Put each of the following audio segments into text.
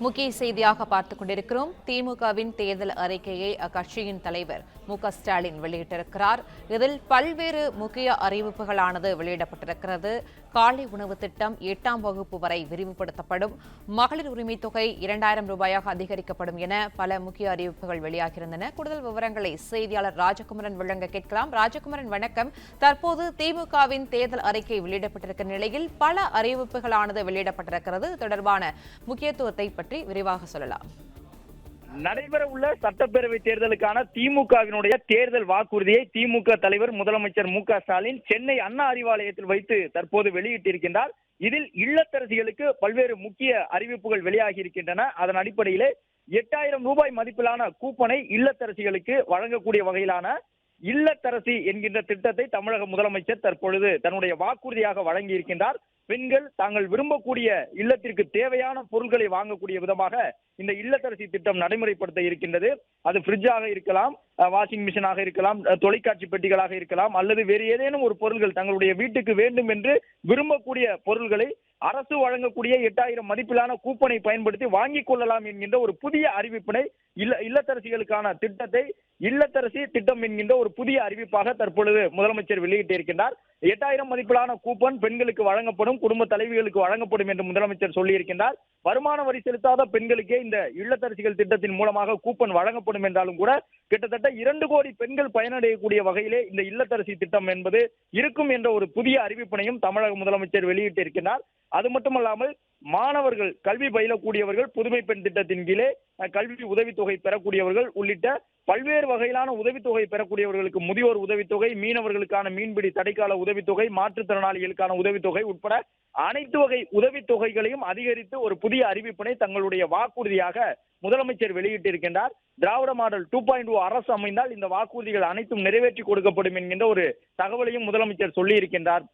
முக்கிய செய்தியாக பார்த்துக் கொண்டிருக்கிறோம். திமுகவின் தேர்தல் அறிக்கையை அக்கட்சியின் தலைவர் மு.க.ஸ்டாலின் வெளியிட்டிருக்கிறார். இதில் பல்வேறு முக்கிய அறிவிப்புகளானது வெளியிடப்பட்டிருக்கிறது. காலை உணவு திட்டம் 8ஆம் வகுப்பு வரை விரிவுபடுத்தப்படும், மகளிர் உரிமை தொகை 2000 ரூபாயாக அதிகரிக்கப்படும் என பல முக்கிய அறிவிப்புகள் வெளியாகியிருந்தன. கூடுதல் விவரங்களை செய்தியாளர் ராஜகுமரன் வழங்க கேட்கலாம். ராஜகுமரன், வணக்கம். தற்போது திமுகவின் தேர்தல் அறிக்கை வெளியிடப்பட்டிருக்கிற நிலையில் பல அறிவிப்புகளானது வெளியிடப்பட்டிருக்கிறது. தொடர்பான முக்கியத்துவத்தை பற்றி விரிவாக சொல்லலாம். நடைபெற உள்ள சட்டப்பேரவை தேர்தலுக்கான திமுகவினுடைய தேர்தல் வாக்குறுதியை திமுக தலைவர் முதலமைச்சர் மு.க.ஸ்டாலின் சென்னை அண்ணா அறிவாலயத்தில் வைத்து தற்போது வெளியிட்டிருக்கின்றார். இதில் இல்லத்தரசிகளுக்கு பல்வேறு முக்கிய அறிவிப்புகள் வெளியாகி இருக்கின்றன. அதன் அடிப்படையிலே 8000 ரூபாய் மதிப்பிலான கூப்பனை இல்லத்தரசிகளுக்கு வழங்கக்கூடிய வகையிலான இல்லத்தரசி என்கின்ற திட்டத்தை தமிழக முதலமைச்சர் தற்பொழுது தன்னுடைய வாக்குறுதியாக வழங்கி இருக்கின்றார். பெண்கள் தாங்கள் விரும்பக்கூடிய இல்லத்திற்கு தேவையான பொருட்களை வாங்கக்கூடிய விதமாக இந்த இல்லத்தரசி திட்டம் நடைமுறைப்படுத்த இருக்கின்றது. அது ஃப்ரிட்ஜாக இருக்கலாம், வாஷிங் மிஷினாக இருக்கலாம், தொலைக்காட்சி பெட்டிகளாக இருக்கலாம், அல்லது வேறு ஏதேனும் ஒரு பொருட்கள் தங்களுடைய வீட்டுக்கு வேண்டும் என்று விரும்பக்கூடிய பொருட்களை அரசு வழங்கக்கூடிய 8000 மதிப்பிலான கூப்பனை பயன்படுத்தி வாங்கிக் கொள்ளலாம் என்கின்ற ஒரு புதிய அறிவிப்பினை இல்லத்தரசிகளுக்கான திட்டத்தை இல்லத்தரசி திட்டம் என்கின்ற ஒரு புதிய அறிவிப்பாக தற்பொழுது முதலமைச்சர் வெளியிட்டிருக்கின்றார். 8000 மதிப்பிலான கூப்பன் பெண்களுக்கு வழங்கப்படும், குடும்ப தலைவிகளுக்கு வழங்கப்படும் என்று முதலமைச்சர் சொல்லியிருக்கின்றார். வருமான வரி செலுத்தாத பெண்களுக்கே இந்த இல்லத்தரசிகள் திட்டத்தின் மூலமாக கூப்பன் வழங்கப்படும் என்றாலும் கூட கிட்டத்தட்ட 2 கோடி பெண்கள் பயனடையக்கூடிய வகையிலே இந்த இல்லத்தரசி திட்டம் என்பது இருக்கும் என்ற ஒரு புதிய அறிவிப்பினையும் தமிழக முதலமைச்சர் வெளியிட்டிருக்கிறார். அது மட்டுமல்லாமல் மாணவர்கள் கல்வி பயிலக்கூடியவர்கள் புதுமை பெண் திட்டத்தின் கீழே கல்வி உதவித்தொகை பெறக்கூடியவர்கள் உள்ளிட்ட பல்வேறு வகையிலான உதவித்தொகை பெறக்கூடியவர்களுக்கு முதியோர் உதவித்தொகை, மீனவர்களுக்கான மீன்பிடி தடைக்கால உதவித்தொகை, மாற்றுத்திறனாளிகளுக்கான உதவித்தொகை உட்பட அனைத்து வகை உதவித்தொகைகளையும் அதிகரித்து ஒரு புதிய அறிவிப்பினை தங்களுடைய வாக்குறுதியாக முதலமைச்சர் வெளியிட்டிருக்கின்றார். திராவிட மாடல் 2.0 அரசு அமைந்தால் இந்த வாக்குறுதிகள் அனைத்தும் நிறைவேற்றி கொடுக்கப்படும் என்கின்ற ஒரு தகவலையும் முதலமைச்சர் சொல்லியிருக்கின்றார்.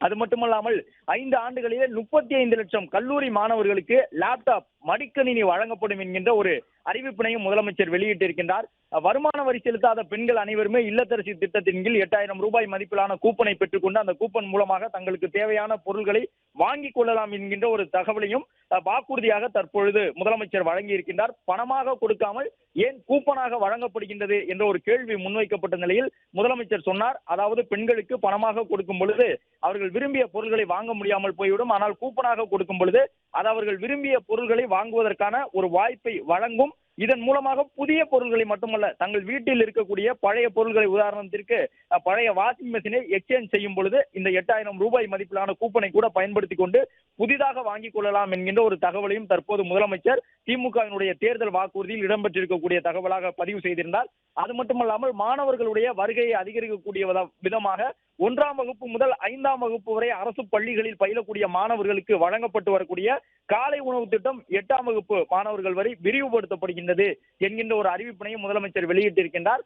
அது மட்டுமல்லாமல் 5 ஆண்டுகளிலே 35 லட்சம் கல்லூரி மாணவர்களுக்கு லேப்டாப் மடிக்கணினி வழங்கப்படும் என்கின்ற ஒரு அறிவிப்பினையும் முதலமைச்சர் வெளியிட்டிருக்கின்றார். வருமான வரி செலுத்தாத பெண்கள் அனைவருமே இல்லத்தரசி திட்டத்தின் கீழ் 8000 ரூபாய் மதிப்பிலான கூப்பனை பெற்றுக்கொண்டு அந்த கூப்பன் மூலமாக தங்களுக்கு தேவையான பொருட்களை வாங்கிக் கொள்ளலாம் என்கின்ற ஒரு தகவலையும் வாக்குறுதியாக தற்பொழுது முதலமைச்சர் வழங்கி இருக்கின்றார். பணமாக கொடுக்காமல் ஏன் கூப்பனாக வழங்கப்படுகின்றது என்ற ஒரு கேள்வி முன்வைக்கப்பட்ட நிலையில் முதலமைச்சர் சொன்னார், அதாவது பெண்களுக்கு பணமாக கொடுக்கும் பொழுது அவர்கள் விரும்பிய பொருட்களை வாங்க முடியாமல் போய்விடும், ஆனால் கூப்பனாக கொடுக்கும் பொழுது அது அவர்கள் விரும்பிய பொருட்களை வாங்குவதற்கான ஒரு வாய்ப்பை வழங்கும். இதன் மூலமாக புதிய பொருட்களை மட்டுமல்ல, தங்கள் வீட்டில் இருக்கக்கூடிய பழைய பொருட்களை, உதாரணத்திற்கு பழைய வாஷிங் மெஷினை எக்ஸ்சேஞ்ச் செய்யும் பொழுது இந்த 8000 ரூபாய் மதிப்பிலான கூப்பனை கூட பயன்படுத்திக் கொண்டு புதிதாக வாங்கிக் கொள்ளலாம் என்கின்ற ஒரு தகவலையும் தற்போது முதலமைச்சர் திமுகவினுடைய தேர்தல் வாக்குறுதியில் இடம்பெற்றிருக்கக்கூடிய தகவலாக பதிவு செய்திருந்தார். அது மட்டுமல்லாமல் மாணவர்களுடைய வருகையை அதிகரிக்கக்கூடிய விதமாக 1ஆம் வகுப்பு முதல் 5ஆம் வகுப்பு வரை அரசு பள்ளிகளில் பயிலக்கூடிய மாணவர்களுக்கு வழங்கப்பட்டு வரக்கூடிய காலை உணவு திட்டம் 8ஆம் வகுப்பு மாணவர்கள் வரை விரிவுபடுத்தப்படுகின்றது என்கின்ற ஒரு அறிவிப்பினையும் முதலமைச்சர் வெளியிட்டிருக்கின்றார்.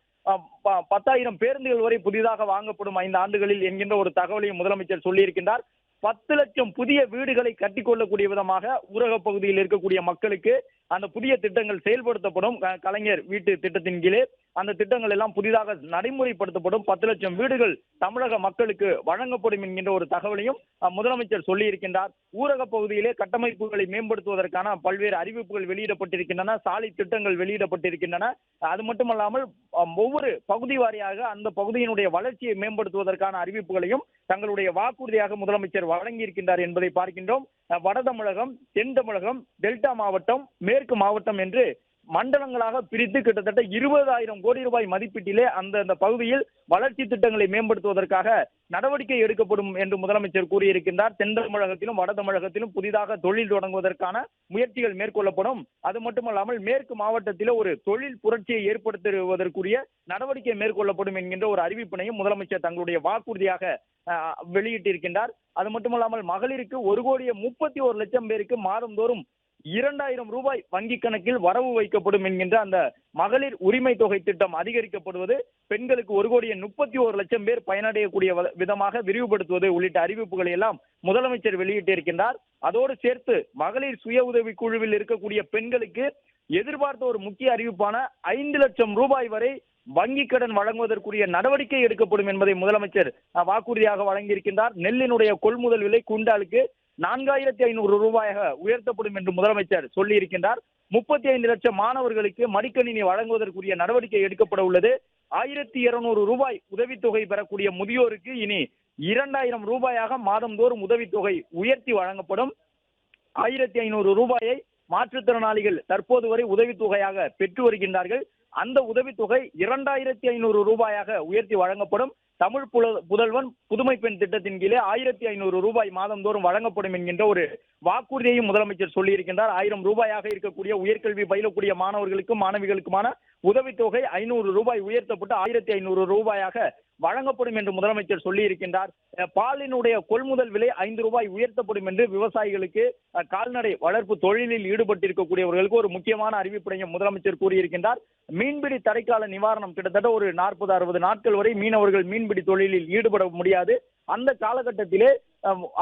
10,000 பேருந்துகள் வரை புதிதாக வாங்கப்படும் 5 ஆண்டுகளில் என்கின்ற ஒரு தகவலையும் முதலமைச்சர் சொல்லியிருக்கின்றார். 10 லட்சம் புதிய வீடுகளை கட்டிக்கொள்ளக்கூடிய விதமாக ஊரக பகுதியில் இருக்கக்கூடிய மக்களுக்கு அந்த புதிய திட்டங்கள் செயல்படுத்தப்படும். கலைஞர் வீட்டு திட்டத்தின் கீழே அந்த திட்டங்கள் எல்லாம் புதிதாக நடைமுறைப்படுத்தப்படும். 10 லட்சம் வீடுகள் தமிழக மக்களுக்கு வழங்கப்படும் என்கின்ற ஒரு தகவலையும் முதலமைச்சர் சொல்லி இருக்கின்றார். ஊரக பகுதியிலே கட்டமைப்புகளை மேம்படுத்துவதற்கான பல்வேறு அறிவிப்புகள் வெளியிடப்பட்டிருக்கின்றன, சாலை திட்டங்கள் வெளியிடப்பட்டிருக்கின்றன. அது மட்டுமல்லாமல் ஒவ்வொரு பகுதி வாரியாக அந்த பகுதியினுடைய வளர்ச்சியை மேம்படுத்துவதற்கான அறிவிப்புகளையும் தங்களுடைய வாக்குறுதியாக முதலமைச்சர் வழங்கி இருக்கின்றார் என்பதை பார்க்கின்றோம். வட தமிழகம், தென் தமிழகம், டெல்டா மாவட்டம், மேற்கு மாவட்டம் என்று மண்டலங்களாக பிரித்து கிட்டத்தட்ட 20,000 கோடி ரூபாய் மதிப்பீட்டிலே அந்த பகுதியில் வளர்ச்சி திட்டங்களை மேம்படுத்துவதற்காக நடவடிக்கை எடுக்கப்படும் என்று முதலமைச்சர் கூறியிருக்கின்றார். தென் தமிழகத்திலும் வட தமிழகத்திலும் புதிதாக தொழில் தொடங்குவதற்கான முயற்சிகள் மேற்கொள்ளப்படும். அது மட்டுமல்லாமல் மேற்கு மாவட்டத்திலே ஒரு தொழில் புரட்சியை ஏற்படுத்துவதற்குரிய நடவடிக்கை மேற்கொள்ளப்படும் என்கின்ற ஒரு அறிவிப்பினையும் முதலமைச்சர் தங்களுடைய வாக்குறுதியாக வெளியிட்டிருக்கின்றார். அது மட்டுமல்லாமல் மகளிருக்கு 1,31,00,000 பேருக்கு மாதந்தோறும் 2000 ரூபாய் வங்கி கணக்கில் வரவு வைக்கப்படும் என்கின்ற அந்த மகளிர் உரிமை தொகை திட்டம் அதிகரிக்கப்படுவது, பெண்களுக்கு 1,31,00,000 பேர் பயனடையக்கூடிய விதமாக விரிவுபடுத்துவது உள்ளிட்ட அறிவிப்புகளை எல்லாம் முதலமைச்சர் வெளியிட்டிருக்கின்றார். அதோடு சேர்த்து மகளிர் சுய உதவி குழுவில் இருக்கக்கூடிய பெண்களுக்கு எதிர்பார்த்த ஒரு முக்கிய அறிவிப்பான 5 லட்சம் ரூபாய் வரை வங்கி கடன் வழங்குவதற்குரிய நடவடிக்கை எடுக்கப்படும் என்பதை முதலமைச்சர் வாக்குறுதியாக வழங்கியிருக்கின்றார். நெல்லினுடைய கொள்முதல் விலை குண்டாலுக்கு 4,500 ரூபாயாக உயர்த்தப்படும் என்று முதலமைச்சர் சொல்லியிருக்கின்றார். 35 லட்சம் மாணவர்களுக்கு மடிக்கணினி வழங்குவதற்குரிய நடவடிக்கை எடுக்கப்பட உள்ளது. 1,200 ரூபாய் உதவித்தொகை பெறக்கூடிய முதியோருக்கு இனி 2,000 ரூபாயாக மாதந்தோறும் உதவித்தொகை உயர்த்தி வழங்கப்படும். 1,500 ரூபாயை மாற்றுத்திறனாளிகள் தற்போது வரை உதவித்தொகையாக பெற்று வருகின்றார்கள். அந்த உதவித்தொகை 2,500 ரூபாயாக உயர்த்தி வழங்கப்படும். தமிழ் புதல்வன் புதுமை பெண் திட்டத்தின் கீழே 1,500 ரூபாய் மாதந்தோறும் வழங்கப்படும் என்கின்ற ஒரு வாக்குறுதியையும் முதலமைச்சர் சொல்லியிருக்கின்றார். 1,000 ரூபாயாக இருக்கக்கூடிய உயர்கல்வி பயிலக்கூடிய மாணவர்களுக்கும் மாணவிகளுக்குமான உதவித்தொகை 500 ரூபாய் உயர்த்தப்பட்டு 1,500 ரூபாயாக வழங்கப்படும் என்று முதலமைச்சர் சொல்லியிருக்கின்றார். பாலினுடைய கொள்முதல் விலை 5 ரூபாய் உயர்த்தப்படும் என்று விவசாயிகளுக்கு, கால்நடை வளர்ப்பு தொழிலில் ஈடுபட்டிருக்கக்கூடியவர்களுக்கு ஒரு முக்கியமான அறிவிப்பினையும் முதலமைச்சர் கூறியிருக்கின்றார். மீன்பிடி தடைக்கால நிவாரணம் கிட்டத்தட்ட ஒரு 40-60 நாட்கள் வரை மீனவர்கள் மீன்பிடி தொழிலில் ஈடுபட முடியாது. அந்த காலகட்டத்திலே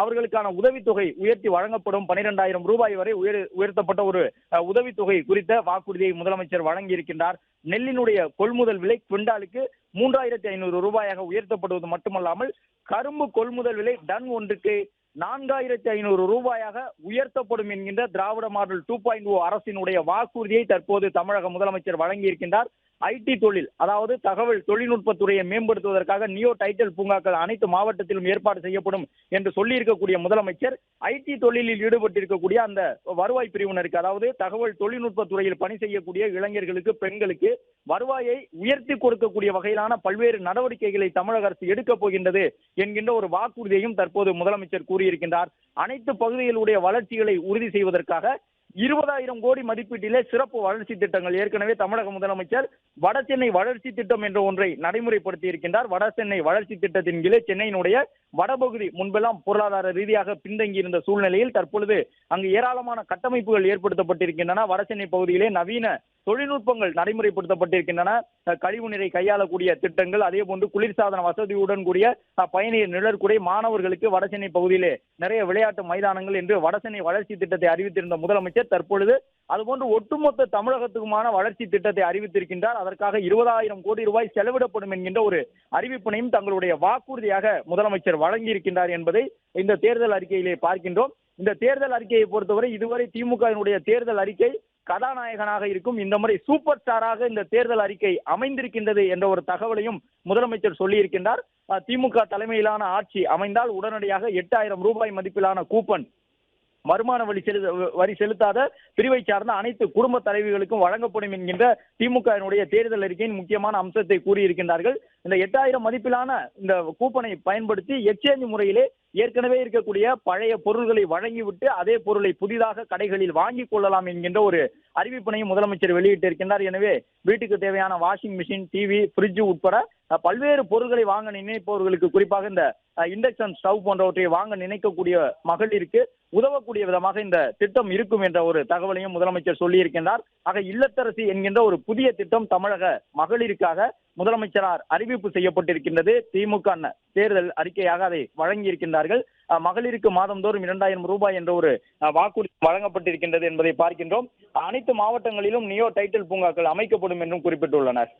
அவர்களுக்கான உதவித்தொகை உயர்த்தி வழங்கப்படும். 12,000 ரூபாய் வரை உயர்த்தப்பட்ட ஒரு உதவித்தொகை குறித்த வாக்குறுதியை முதலமைச்சர் வழங்கியிருக்கின்றார். நெல்லினுடைய கொள்முதல் விலை குவிண்டாலுக்கு 3,500 ரூபாயாக உயர்த்தப்படுவது மட்டுமல்லாமல் கரும்பு கொள்முதல் விலை டன் ஒன்றுக்கு 4,500 ரூபாயாக உயர்த்தப்படும் என்கின்ற திராவிட மாடல் 2.0 அரசினுடைய வாக்குறுதியை தற்போது தமிழக முதலமைச்சர் வழங்கியிருக்கின்றார். ஐடி தொழில், அதாவது தகவல் தொழில்நுட்பத்துறையை மேம்படுத்துவதற்காக நியோ டைட்டில் பூங்காக்கள் அனைத்து மாவட்டத்திலும் ஏற்பாடு செய்யப்படும் என்று சொல்லியிருக்கக்கூடிய முதலமைச்சர் ஐடி தொழிலில் ஈடுபட்டிருக்கக்கூடிய அந்த வருவாய் பிரிவினருக்கு, அதாவது தகவல் தொழில்நுட்பத்துறையில் பணி செய்யக்கூடிய இளைஞர்களுக்கு, பெண்களுக்கு வருவாயை உயர்த்தி கொடுக்கக்கூடிய வகையிலான பல்வேறு நடவடிக்கைகளை தமிழக அரசு எடுக்கப் போகின்றது என்கின்ற ஒரு வாக்குறுதியையும் தற்போது முதலமைச்சர் கூறியிருக்கின்றார். அனைத்து பகுதிகளுடைய வளர்ச்சிகளை உறுதி செய்வதற்காக 20,000 கோடி மதிப்பீட்டிலே சிறப்பு வளர்ச்சி திட்டங்கள் ஏற்கனவே தமிழக முதலமைச்சர் வடசென்னை வளர்ச்சி திட்டம் என்ற ஒன்றை நடைமுறைப்படுத்தி இருக்கின்றார். வடசென்னை வளர்ச்சி திட்டத்தின் கீழே சென்னையினுடைய வடபகுதி முன்பெல்லாம் பொருளாதார ரீதியாக பின்தங்கி இருந்த சூழ்நிலையில் தற்பொழுது அங்கு ஏராளமான கட்டமைப்புகள் ஏற்படுத்தப்பட்டிருக்கின்றன. வடசென்னை பகுதியிலே நவீன தொழில்நுட்பங்கள் நடைமுறைப்படுத்தப்பட்டிருக்கின்றன. கழிவுநீரை கையாளக்கூடிய திட்டங்கள், அதே போன்று குளிர்சாதன வசதியுடன் கூடிய பயணியர் நிழற்குடை, மாணவர்களுக்கு வடசென்னை பகுதியிலே நிறைய விளையாட்டு மைதானங்கள் என்று வடசென்னை வளர்ச்சி திட்டத்தை அறிவித்திருந்த முதலமைச்சர் தற்பொழுது அதுபோன்று ஒட்டுமொத்த தமிழகத்துக்குமான வளர்ச்சி திட்டத்தை அறிவித்திருக்கின்றார். அதற்காக 20,000 கோடி ரூபாய் செலவிடப்படும் என்கின்ற ஒரு அறிவிப்பினையும் தங்களுடைய வாக்குறுதியாக முதலமைச்சர் வழங்கியிருக்கின்றார் என்பதை இந்த தேர்தல் அறிக்கையிலே பார்க்கின்றோம். இந்த தேர்தல் அறிக்கையை பொறுத்தவரை இதுவரை திமுகவினுடைய தேர்தல் அறிக்கை கதாநாயகனாக இருக்கும். இந்த முறை சூப்பர் ஸ்டாராக இந்த தேர்தல் அறிக்கை அமைந்திருக்கின்றது என்ற ஒரு தகவலையும் முதலமைச்சர் சொல்லியிருக்கின்றார். திமுக தலைமையிலான ஆட்சி அமைந்தால் உடனடியாக 8,000 ரூபாய் மதிப்பிலான கூப்பன் வருமான வரி செலுத்தாத பிரிவை சார்ந்த அனைத்து குடும்ப தலைவிகளுக்கும் வழங்கப்படும் என்கின்ற திமுகவினுடைய தேர்தல் அறிக்கையின் முக்கியமான அம்சத்தை கூறியிருக்கின்றார்கள். இந்த 8,000 மதிப்பிலான இந்த கூப்பனை பயன்படுத்தி எக்ஸ்சேஞ்ச் முறையிலே ஏற்கனவே இருக்கக்கூடிய பழைய பொருள்களை வழங்கிவிட்டு அதே பொருளை புதிதாக கடைகளில் வாங்கிக் கொள்ளலாம் என்கின்ற ஒரு அறிவிப்பினையும் முதலமைச்சர் வெளியிட்டிருக்கின்றார். எனவே வீட்டுக்கு தேவையான வாஷிங் மிஷின், டிவி, பிரிட்ஜ் உட்பட பல்வேறு பொருட்களை வாங்க நினைப்பவர்களுக்கு, குறிப்பாக இந்த இண்டக்ஷன் ஸ்டவ் போன்றவற்றை வாங்க நினைக்கக்கூடிய மகளிருக்கு உதவக்கூடிய விதமாக இந்த திட்டம் இருக்கும் என்ற ஒரு தகவலையும் முதலமைச்சர் சொல்லியிருக்கின்றார். ஆக இல்லத்தரசி என்கின்ற ஒரு புதிய திட்டம் தமிழக மகளிருக்காக முதலமைச்சரால் அறிவிப்பு செய்யப்பட்டிருக்கின்றது. திமுக தேர்தல் அறிக்கையாக அதை வழங்கியிருக்கின்றார்கள். மகளிருக்கு மாதந்தோறும் 2,000 ரூபாய் என்ற ஒரு வாக்குறுதி வழங்கப்பட்டிருக்கின்றது என்பதை பார்க்கின்றோம். அனைத்து மாவட்டங்களிலும் நியோ டைட்டில் பூங்காக்கள் அமைக்கப்படும் என்றும் குறிப்பிட்டுள்ளனர்.